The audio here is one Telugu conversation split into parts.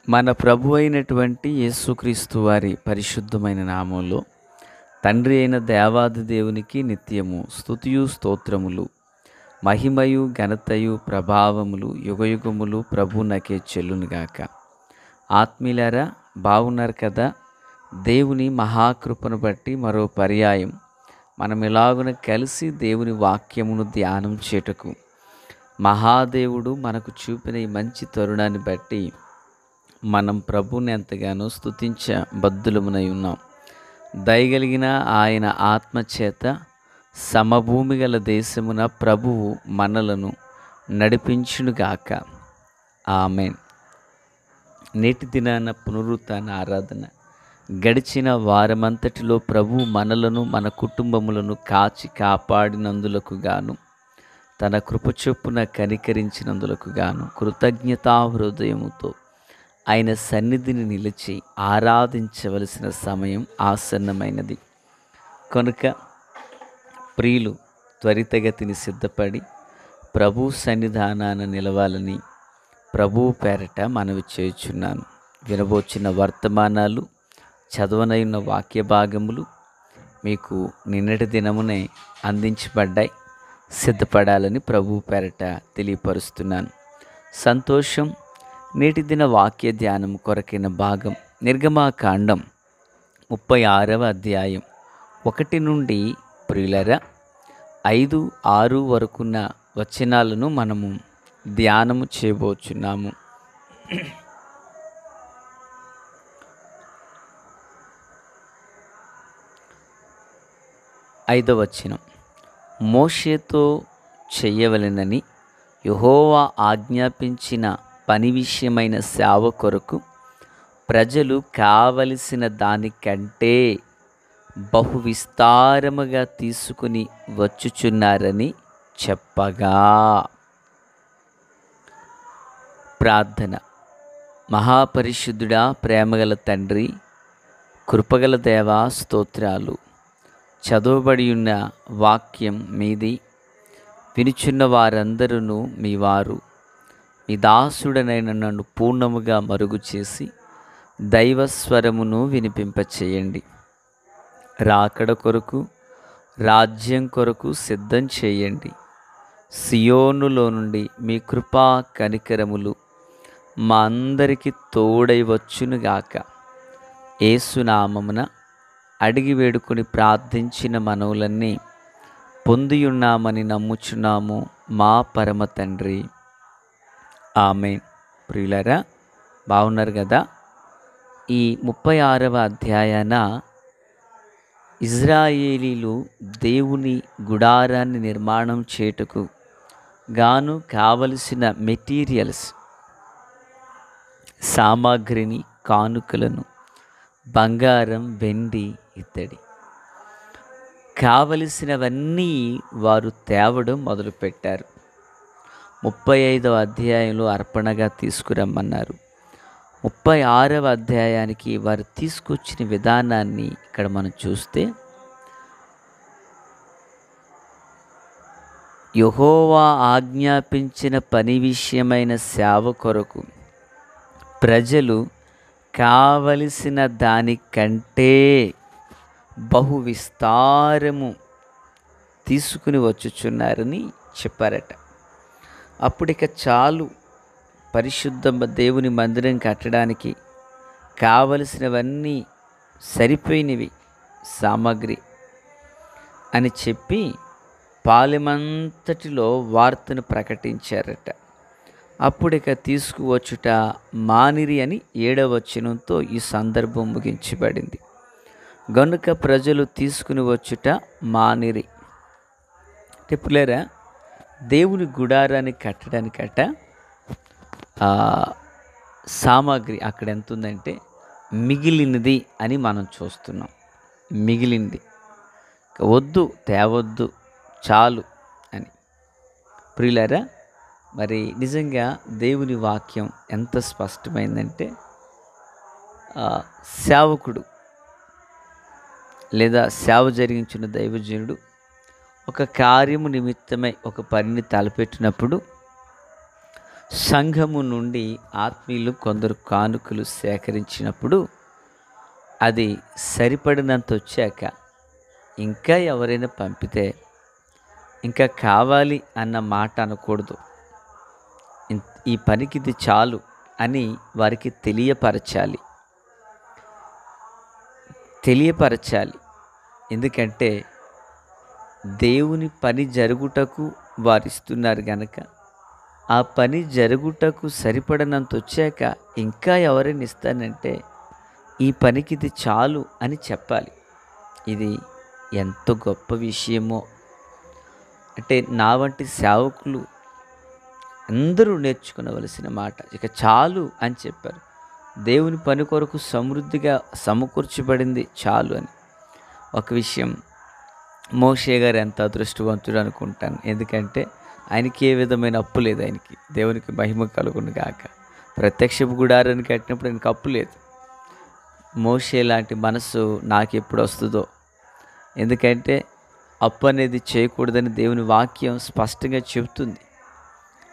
మన ప్రభు అయినటువంటి యేసుక్రీస్తు వారి పరిశుద్ధమైన నామంలో తండ్రి అయిన దేవాది దేవునికి నిత్యము స్తుతియు స్తోత్రములు మహిమయు ఘనతయు ప్రభావములు యుగయుగములు ప్రభునకే చెల్లునుగాక. ఆత్మీయులారా, బాగున్నారు కదా? దేవుని మహాకృపను బట్టి మరో పర్యాయం మనం ఇలాగున కలిసి దేవుని వాక్యమును ధ్యానం చేయుటకు మహాదేవుడు మనకు చూపిన ఈ మంచి తరుణాన్ని బట్టి మనం ప్రభువుని ఎంతగానో స్తుతించ బద్దులమునై ఉన్నాం. దయగలిగిన ఆయన ఆత్మచేత సమభూమి గల దేశమున ప్రభువు మనలను నడిపించునుగాక. ఆమెన్. నేటి దినాన పునరుత్థాన ఆరాధన. గడిచిన వారమంతటిలో ప్రభు మనలను మన కుటుంబములను కాచి కాపాడినందులకు గాను, తన కృపచొప్పున కనికరించినందులకు గాను కృతజ్ఞతా హృదయముతో ఆయన సన్నిధిని నిలిచి ఆరాధించవలసిన సమయం ఆసన్నమైనది. కనుక ప్రియులు త్వరితగతిని సిద్ధపడి ప్రభు సన్నిధానాన నిలవాలని ప్రభు పేరట మనవి చేయుచున్నాను. వినబోచిన వర్తమానాలు, చదవనయున్న వాక్య భాగములు మీకు నిన్నటి దినమునే అందించబడ్డాయి. సిద్ధపడాలని ప్రభు పేరట తెలియపరుస్తున్నాను. సంతోషం. నేటి దిన వాక్య ధ్యానం కొరకైన భాగం నిర్గమాకాండం 36వ అధ్యాయం 1 నుండి ప్రియులరా 5, 6 వరకున్న వచనాలను మనము ధ్యానము చేయబోచున్నాము. 5వ వచనం. మోషేతో చెయ్యవలెనని యెహోవా ఆజ్ఞాపించిన పని విషయమైన సేవ కొరకు ప్రజలు కావలసిన దానికంటే బహు విస్తారముగా తీసుకుని వచ్చుచున్నారని చెప్పగా. ప్రార్థన. మహాపరిశుద్ధుడా, ప్రేమగల తండ్రి, కృపగల దేవా, స్తోత్రాలు. చదవబడి ఉన్న వాక్యం మీది. వినుచున్న వారందరూ మీ వారు. మీ దాసుడనైన నన్ను పూర్ణముగా మరుగు చేసి దైవస్వరమును వినిపింపచేయండి. రాకడ కొరకు, రాజ్యం కొరకు సిద్ధం చేయండి. సియోనులో నుండి మీ కృపా కనికరములు మా అందరికీ తోడై వచ్చునుగాక. యేసునామమున అడిగి వేడుకొని ప్రార్థించిన మనవులన్నీ పొందియున్నామని నమ్ముచున్నాము మా పరమ తండ్రి. ఆమెన్. ప్రియులారా, బాగున్నారు కదా? ఈ 36వ అధ్యాయాన ఇజ్రాయేలీలు దేవుని గుడారాన్ని నిర్మాణం చేయుటకు గాను కావలసిన మెటీరియల్స్, సామాగ్రిని, కానుకలను, బంగారం, వెండి, ఇత్తడి కావలసినవన్నీ వారు తేవడం మొదలుపెట్టారు. 35వ అధ్యాయంలో అర్పణగా తీసుకురమ్మన్నారు. 36వ అధ్యాయానికి వారు తీసుకొచ్చిన విధానాన్ని ఇక్కడ మనం చూస్తే, యెహోవా ఆజ్ఞాపించిన పని విషయమైన సేవ కొరకు ప్రజలు కావలసిన దానికంటే బహు విస్తారము తీసుకుని వచ్చుచున్నారని చెప్పారట. అప్పుడిక చాలు, పరిశుద్ధ దేవుని మందిరం కట్టడానికి కావలసినవన్నీ సరిపోయినవి సామాగ్రి అని చెప్పి పాలెమంతటిలో వార్తను ప్రకటించారట. అప్పుడిక తీసుకువచ్చుట మానిరి అని 7వ వచనంతో ఈ సందర్భం ముగించబడింది. గనుక ప్రజలు తీసుకుని వచ్చుట మానిరి. చెప్పులేరా, దేవుని గుడారాన్ని కట్టడానికట సామాగ్రి అక్కడ ఎంత ఉందంటే మిగిలినది అని మనం చూస్తున్నాం. మిగిలింది, వద్దు, తేవద్దు, చాలు అని. ప్రియులారా, మరి నిజంగా దేవుని వాక్యం ఎంత స్పష్టమైందంటే, సేవకుడు లేదా సేవ జరిగించిన దైవజనుడు ఒక కార్యము నిమిత్తమై ఒక పనిని తలపెట్టినప్పుడు సంఘము నుండి ఆత్మీయులు కొందరు కానుకలు సేకరించినప్పుడు అది సరిపడినంత వచ్చాక ఇంకా ఎవరైనా పంపితే ఇంకా కావాలి అన్న మాట అనకూడదు. ఈ పనికి ఇది చాలు అని వారికి తెలియపరచాలి. ఎందుకంటే దేవుని పని జరుగుటకు వారిస్తున్నారు గనక ఆ పని జరుగుటకు సరిపడనంత వచ్చాక ఇంకా ఎవరైనా ఇస్తానంటే ఈ పనికి ఇది చాలు అని చెప్పాలి. ఇది ఎంత గొప్ప విషయమో, అంటే నా వంటి సేవకులు అందరూ నేర్చుకునవలసిన మాట. ఇక చాలు అని చెప్పారు. దేవుని పని కొరకు సమృద్ధిగా సమకూర్చబడింది చాలు అని. ఒక విషయం, మోషే గారు ఎంత అదృష్టవంతుడు అనుకుంటాను. ఎందుకంటే ఆయనకి ఏ విధమైన అప్పు లేదు. ఆయనకి దేవునికి మహిమ కలుగును గాక. ప్రత్యక్షపు గుడారాన్ని కట్టినప్పుడు ఆయనకి అప్పు లేదు. మోషే లాంటి మనసు నాకు ఎప్పుడు వస్తుందో. ఎందుకంటే అప్పు అనేది చేయకూడదని దేవుని వాక్యం స్పష్టంగా చెబుతుంది.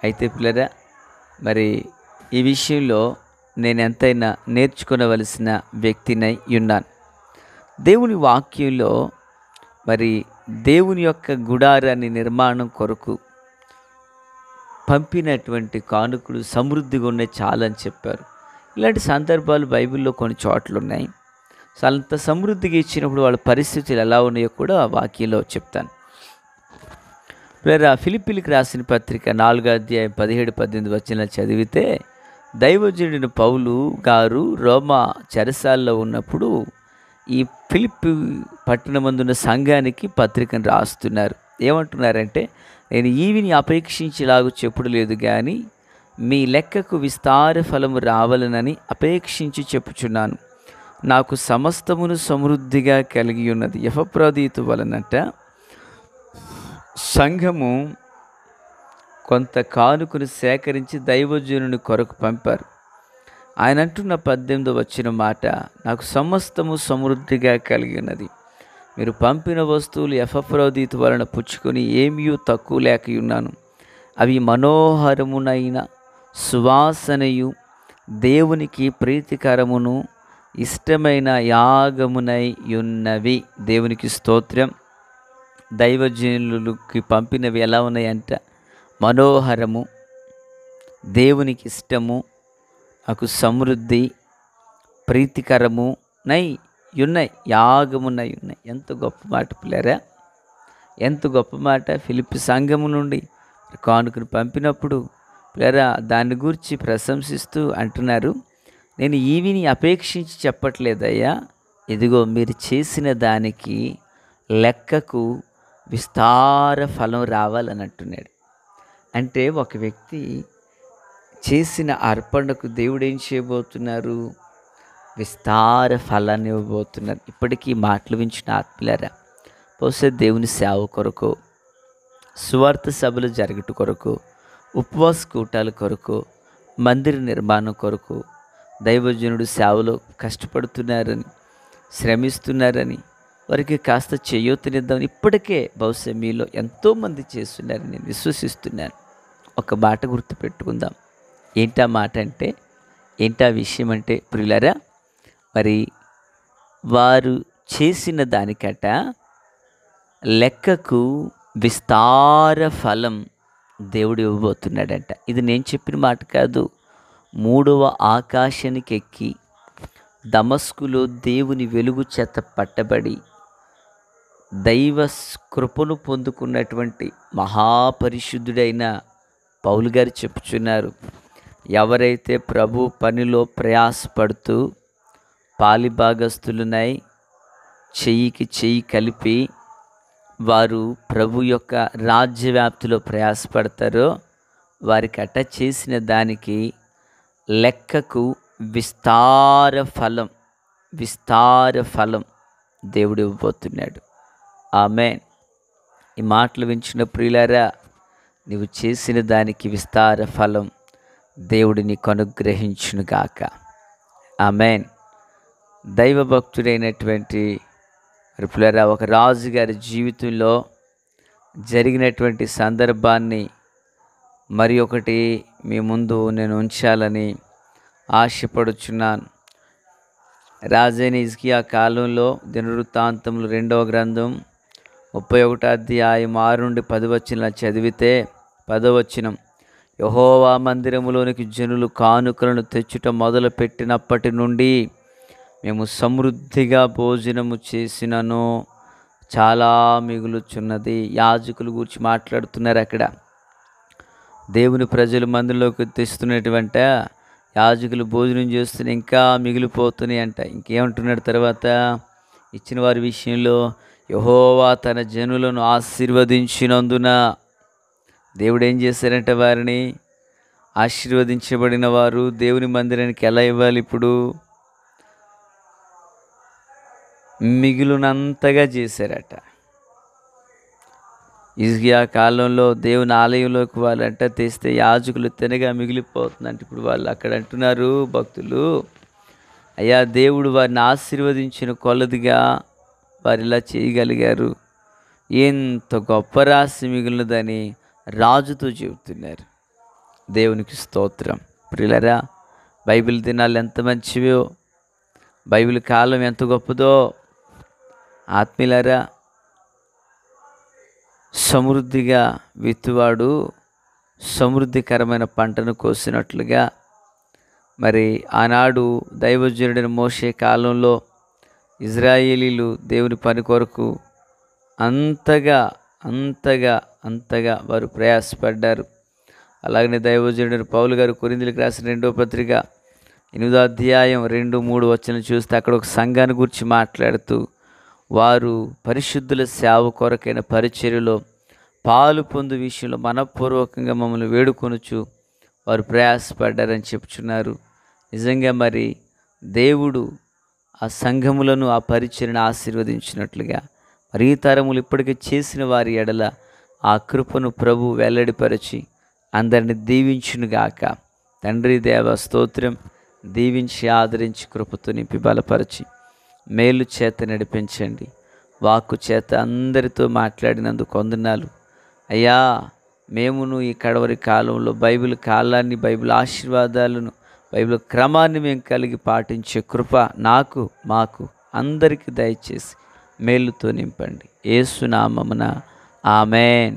అయితే పిల్లరా, మరి ఈ విషయంలో నేను ఎంతైనా నేర్చుకునవలసిన వ్యక్తినై ఉన్నాను. దేవుని వాక్యంలో మరి దేవుని యొక్క గుడారాన్ని నిర్మాణం కొరకు పంపినటువంటి కానుకలు సమృద్ధిగా ఉన్నాయి చాలని చెప్పారు. ఇలాంటి సందర్భాలు బైబిల్లో కొన్ని చోట్ల ఉన్నాయి. సో అంత సమృద్ధిగా ఇచ్చినప్పుడు వాళ్ళ పరిస్థితులు ఎలా ఉన్నాయో కూడా వాక్యంలో చెప్తాను. ఫిలిప్పీలకు రాసిన పత్రిక 4:17-18 చదివితే, దైవజనుడైన పౌలు గారు రోమా చెరసాల్లో ఉన్నప్పుడు ఈ ఫిలిప్పి పట్టణమందున్న సంఘానికి పత్రికను రాస్తున్నారు. ఏమంటున్నారంటే, నేను ఈవిని అపేక్షించేలాగా చెప్పుడు లేదు కానీ మీ లెక్కకు విస్తార ఫలము రావాలనని అపేక్షించి చెప్పుచున్నాను. నాకు సమస్తమును సమృద్ధిగా కలిగి ఉన్నది. ఎపఫ్రోదితు వలనట సంఘము కొంత కానుకను సేకరించి దైవజనుని కొరకు పంపారు. ఆయన అంటున్న 18వ మాట, నాకు సమస్తము సమృద్ధిగా కలిగి ఉన్నది. మీరు పంపిన వస్తువులు ఎపఫ్రోదితు వలన పుచ్చుకొని ఏమీ తక్కువ లేక ఉన్నాను. అవి మనోహరమునైన సువాసనయు దేవునికి ప్రీతికరమును ఇష్టమైన యాగమునై ఉన్నవి. దేవునికి స్తోత్రం. దైవజనులకి పంపినవి ఎలా ఉన్నాయంట? మనోహరము, దేవునికి ఇష్టము, నాకు సమృద్ధి, ప్రీతికరము నై ఉన్నాయి, యాగమునై ఉన్నాయి. ఎంత గొప్ప మాట పిల్లరా, ఎంత గొప్ప మాట. ఫిలిప్పి సంఘము నుండి కానుకను పంపినప్పుడు పిల్లరా దాన్ని గురించి ప్రశంసిస్తూ అంటున్నారు, నేను ఈవిని అపేక్షించి చెప్పట్లేదయ్యా, ఇదిగో మీరు చేసిన దానికి లెక్కకు విస్తార ఫలం రావాలని అంటున్నాడు. అంటే ఒక వ్యక్తి చేసిన అర్పణకు దేవుడు ఏం చేయబోతున్నారు? విస్తార ఫలాన్ని ఇవ్వబోతున్నారు. ఇప్పటికీ మాటలు వించిన ఆత్మీయులారా, బహుశా దేవుని సేవ కొరకు, సువార్త సభలు జరగట కొరకు, ఉపవాస కూటాల కొరకు, మందిర నిర్మాణం కొరకు దైవజనుడు సేవలో కష్టపడుతున్నారని, శ్రమిస్తున్నారని, వారికి కాస్త చేయూతనిద్దామని ఇప్పటికే బహుశా మీలో ఎంతోమంది చేస్తున్నారని నేను విశ్వసిస్తున్నాను. ఒక మాట గుర్తుపెట్టుకుందాం. ఏంటా మాట అంటే, ఏంటా విషయం అంటే ప్రియులారా, మరి వారు చేసిన దానికట లెక్కకు విస్తార ఫలం దేవుడు ఇవ్వబోతున్నాడంట. ఇది నేను చెప్పిన మాట కాదు. 3వ ఆకాశానికి ఎక్కి దమస్కులో దేవుని వెలుగు చేత పట్టబడి దైవ కృపను పొందుకున్నటువంటి మహాపరిశుద్ధుడైన పౌలు గారు చెప్పుచున్నారు, ఎవరైతే ప్రభు పనిలో ప్రయాసపడుతూ పాలిభాగస్తులునై చెయ్యికి చెయ్యి కలిపి వారు ప్రభు యొక్క రాజ్యవ్యాప్తిలో ప్రయాసపడతారో వారికి అట చేసిన దానికి లెక్కకు విస్తార ఫలం దేవుడు ఇవ్వబోతున్నాడు. ఆమేన్. ఈ మాటలు వించిన ప్రియులారా, నీవు చేసిన దానికి విస్తార ఫలం దేవుడు నీకు అనుగ్రహించునుగాక. ఆమేన్. దైవభక్తుడైనటువంటి ప్రియులారా, ఒక రాజుగారి జీవితంలో జరిగినటువంటి సందర్భాన్ని మరి ఒకటి మీ ముందు నేను ఉంచాలని ఆశపడుచున్నాను. రాజైన హిజ్కియా కాలంలో దినవృత్తాంతములు 2వ గ్రంథం 31వ అధ్యాయం 6 నుండి 10 వచనాలు చదివితే 10వ వచనం, యెహోవా మందిరములోనికి జనులు కానుకలను తెచ్చుట మొదలుపెట్టినప్పటి నుండి మేము సమృద్ధిగా భోజనము చేసినను చాలా మిగులుచున్నది. యాజకుల గురించి మాట్లాడుతున్నారు అక్కడ. దేవుని ప్రజలు మందిరంలోకి తెస్తున్నటువంటి యాజకులు భోజనం చేస్తూనే ఇంకా మిగిలిపోతున్నాయి అంట. ఇంకేమంటున్నాడు తర్వాత, ఇచ్చిన వారి విషయంలో యెహోవా తన జనులను ఆశీర్వదించినందున, దేవుడు ఏం చేశారంట, వారిని ఆశీర్వదించబడిన వారు దేవుని మందిరానికి ఎలా ఇవ్వాలి? ఇప్పుడు మిగులునంతగా చేశారట. హిజ్కియా కాలంలో దేవుని ఆలయంలోకి వాళ్ళంట తెస్తే యాజకులు తినగా మిగిలిపోతుందంటే, ఇప్పుడు వాళ్ళు అక్కడ అంటున్నారు భక్తులు, అయ్యా దేవుడు వారిని ఆశీర్వదించిన కొలదిగా వారు ఇలా చేయగలిగారు, ఎంత గొప్ప రాశి మిగిలినదని రాజుతో చెబుతున్నారు. దేవునికి స్తోత్రం. ప్రియులారా, బైబిల్ దినాలు ఎంత మంచివో, బైబిల్ కాలం ఎంత గొప్పదో. ఆత్మీయులారా, సమృద్ధిగా విత్తువాడు సమృద్ధికరమైన పంటను కోసినట్లుగా, మరి ఆనాడు దైవజనుడైన మోషే కాలంలో ఇజ్రాయేలీలు దేవుని పని కొరకు అంతగా అంతగా అంతగా వారు ప్రయాసపడ్డారు. అలాగనే దైవజనుడైన పౌలు గారు కొరింథీయులకు రాసిన 2వ పత్రిక 8వ అధ్యాయం 2, 3 వచనం చూస్తే అక్కడ ఒక సంఘాన్ని గురించి మాట్లాడుతూ, వారు పరిశుద్ధుల సేవ కొరకైన పరిచర్యలో పాలు పొందు విషయంలో మనపూర్వకంగా మమ్మల్ని వేడుకొనుచు వారు ప్రయాసపడ్డారని చెప్తున్నారు. నిజంగా మరి దేవుడు ఆ సంఘములను, ఆ పరిచర్యను ఆశీర్వదించినట్లుగా మరి ఈ తరములు ఇప్పటికే చేసిన వారి ఎడల ఆ కృపను ప్రభు వెల్లడిపరచి అందరిని దీవించునుగాక. తండ్రి దేవ స్తోత్రం. దీవించి ఆదరించి కృపతో నింపి బలపరచి మేలు చేత నడిపించండి. వాక్కు చేత అందరితో మాట్లాడినందుకు వందనాలు అయ్యా. మేమును ఈ కడవరి కాలంలో బైబిల్ కాలాన్ని, బైబిల్ ఆశీర్వాదాలను, బైబిల్ క్రమాన్ని మేము కలిగి పాటించే కృప నాకు, మాకు అందరికీ దయచేసి మేలుతో నింపండి. యేసు నామమున ఆమేన్.